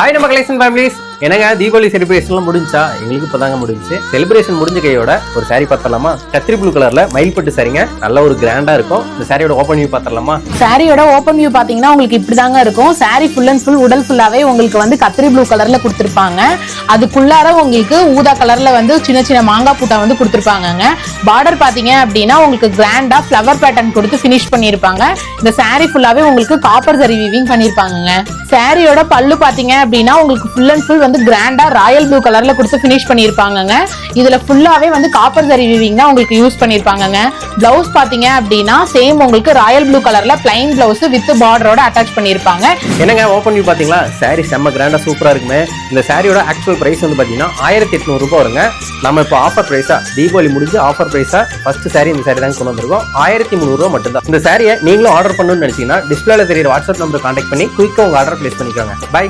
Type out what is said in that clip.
Hi நம்ம collection families. என்னங்க தீபாவளி செலிப்ரேஷன்லாம் முடிஞ்சா? எங்களுக்கு இப்பதாங்க முடிஞ்சு. செலிப்ரேஷன் முடிஞ்ச கையோட ஒரு சாரி பார்த்தலாமா? கத்திரி ப்ளூ கலர்ல மயில்பட்டு சாரிங்க, நல்ல ஒரு கிராண்டா இருக்கும். இந்த சாரியோட ஓப்பன் வியூ பார்த்தலாமா? சாரியோட ஓப்பன் வியூ பாத்தீங்கன்னா உங்களுக்கு இப்படிதாங்க இருக்கும். சாரி ஃபுல் அண்ட் ஃபுல் உடல் ஃபுல்லாவே உங்களுக்கு வந்து கத்திரி ப்ளூ கலர்ல கொடுத்துருப்பாங்க. அதுக்குள்ளார உங்களுக்கு ஊதா கலர்ல வந்து சின்ன சின்ன மாங்காய் பூட்டா வந்து கொடுத்துருப்பாங்க. பார்டர் பாத்தீங்க அப்படின்னா உங்களுக்கு கிராண்டா ஃபிளவர் பேட்டர்ன் கொடுத்து பினிஷ் பண்ணிருப்பாங்க. இந்த சாரி ஃபுல்லாவே உங்களுக்கு காப்பர் ஜரி வீவிங் பண்ணிருப்பாங்க. சாரியோட பல்லு பாத்தீங்க அப்படின்னா உங்களுக்கு ஃபுல் அண்ட் ஃபுல் வந்து கிராண்டா ராயல் ப்ளூ கலர்ல கொடுத்து பினிஷ் பண்ணிருப்பாங்க. இதுல ஃபுல்லாவே வந்து காப்பர் ஜரி வீவிங் தான் உங்களுக்கு யூஸ் பண்ணிருப்பாங்க. பிளவுஸ் பாத்தீங்க அப்படின்னா சேம் உங்களுக்கு ராயல் ப்ளூ கலர்ல பிளைன் பிளவுஸ் வித் பார்டரோட அட்டாச் பண்ணிருப்பாங்க. என்னங்க ஓப்பன் வியூ பாத்தீங்களா? சாரி செம்ம கிராண்டா சூப்பரா இருக்குமே. இந்த சாரியோட ஆக்சுவல் பிரைஸ் வந்து பாத்தீங்கன்னா 1800 ரூபாய் வருங்க. நம்ம இப்போ ஆஃபர் பிரைஸா தீபாவளி முடிஞ்சு ஆஃபர் பிரைஸா ஃபர்ஸ்ட் சாரி இந்த சாரி தான் கொண்டு வந்திருக்கோம். 1300 ரூபாய் மட்டும் தான். இந்த சாரியை நீங்களும் ஆர்டர் பண்ணணும்னு நினைச்சீங்கன்னா டிஸ்பிளேல தெரியுற வாட்ஸ்அப் நம்பர் கான்டாக்ட் பண்ணி குயிக்கா உங்க ஆர்டர் பிளேஸ் பண்ணிக்கோங்க. பை.